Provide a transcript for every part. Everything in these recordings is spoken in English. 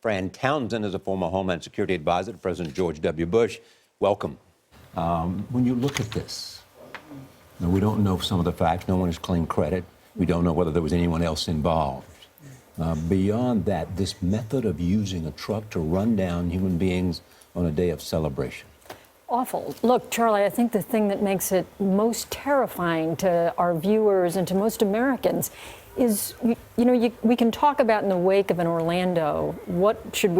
Fran Townsend is a former Homeland Security advisor to President George W. Bush. Welcome. When you look at this, we don't know some of the facts. No one has claimed credit. We don't know whether there was anyone else involved. Beyond that, this method of using a truck to run down human beings on a day of celebration. Awful. Look, Charlie, I think the thing that makes it most terrifying to our viewers and to most Americans is, we can talk about in the wake of an Orlando, what should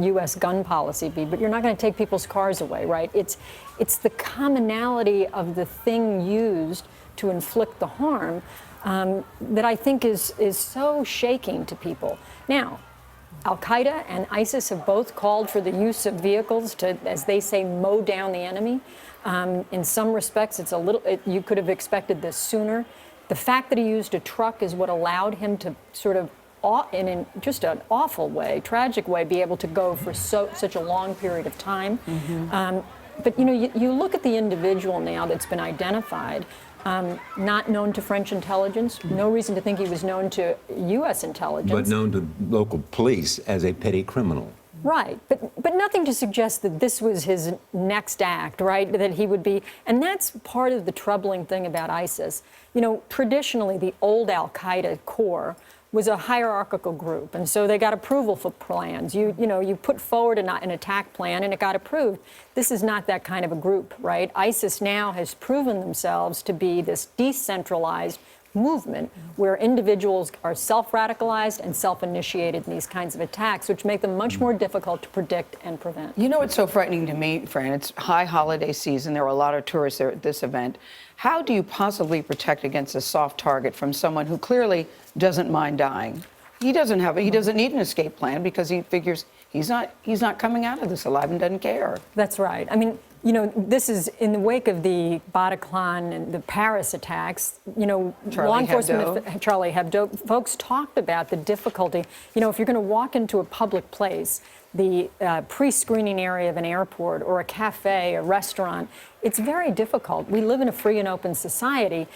U.S. gun policy be, but you're not going to take people's cars away, right? It's the commonality of the thing used to inflict the harm that I think is so shaking to people. Now, Al-Qaeda and ISIS have both called for the use of vehicles to, as they say, mow down the enemy. In some respects, you could have expected this sooner. The fact that he used a truck is what allowed him to sort of, in just an awful way, tragic way, be able to go for such a long period of time. But you look at the individual now that's been identified, not known to French intelligence, no reason to think he was known to U.S. intelligence. But known to local police as a petty criminal. Right, but nothing to suggest that this was his next act, right? That he would be, and that's part of the troubling thing about ISIS. Traditionally, the old Al-Qaeda core was a hierarchical group, and so they got approval for plans. You put forward an attack plan, and it got approved. This is not that kind of a group, right? ISIS now has proven themselves to be this decentralized movement where individuals are self-radicalized and self-initiated in these kinds of attacks, which make them much more difficult to predict and prevent. It's so frightening to me, Fran. It's high holiday season. There were a lot of tourists there at this event. How do you possibly protect against a soft target from someone who clearly doesn't mind dying? He doesn't need an escape plan because he figures he's not coming out of this alive and doesn't care. That's right. I mean, this is in the wake of the Bataclan and the Paris attacks. Law enforcement, Charlie Hebdo, folks talked about the difficulty. If you're going to walk into a public place, the pre-screening area of an airport or a cafe, a restaurant, it's very difficult. We live in a free and open society.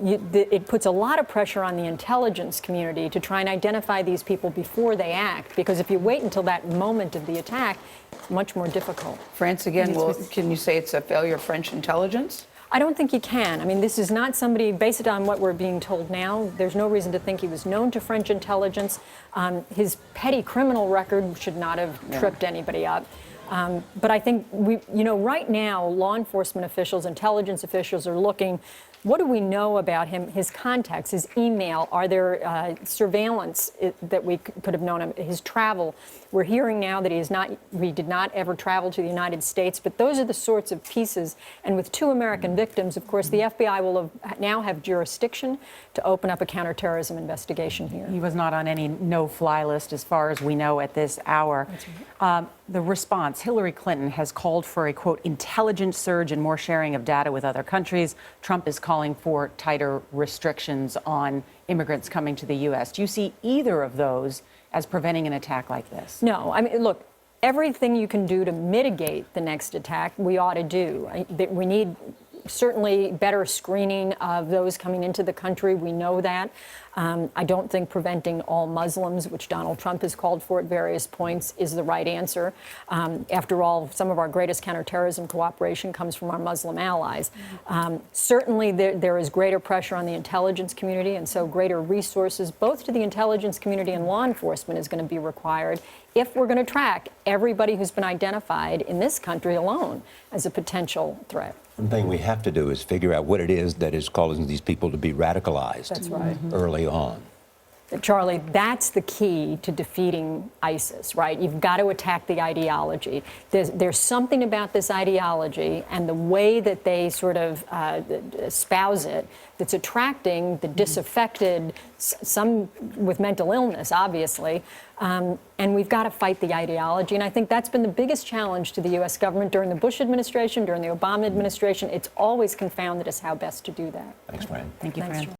It puts a lot of pressure on the intelligence community to try and identify these people before they act, because if you wait until that moment of the attack, it's much more difficult. France, again, can you say it's a failure of French intelligence? I don't think you can. I mean, this is not somebody, based on what we're being told now, there's no reason to think he was known to French intelligence. His petty criminal record should not have tripped anybody up. But I think right now, law enforcement officials, intelligence officials are looking. What do we know about him, his contacts, his email? Are there surveillance that we could have known him, his travel? We're hearing now that he did not ever travel to the United States, but those are the sorts of pieces. And with 2 American victims, of course, the FBI will now have jurisdiction to open up a counterterrorism investigation here. He was not on any no-fly list as far as we know at this hour. That's right. The response, Hillary Clinton has called for a, quote, intelligence surge and more sharing of data with other countries. Trump is calling for tighter restrictions on immigrants coming to the U.S. Do you see either of those as preventing an attack like this? No. I mean, look, everything you can do to mitigate the next attack, we ought to do. We need certainly better screening of those coming into the country. We know that. I don't think preventing all Muslims, which Donald Trump has called for at various points, is the right answer. After all, some of our greatest counterterrorism cooperation comes from our Muslim allies. Certainly, there is greater pressure on the intelligence community, and so greater resources, both to the intelligence community and law enforcement, is going to be required if we're going to track everybody who's been identified in this country alone as a potential threat. One thing we have to do is figure out what it is that is causing these people to be radicalized. That's right. Early on. Charlie, that's the key to defeating ISIS, right? You've got to attack the ideology. There's something about this ideology and the way that they sort of espouse it that's attracting the disaffected, some with mental illness, obviously. And we've got to fight the ideology. And I think that's been the biggest challenge to the U.S. government during the Bush administration, during the Obama administration. It's always confounded us how best to do that. Thanks, Fran. Thank you, Fran.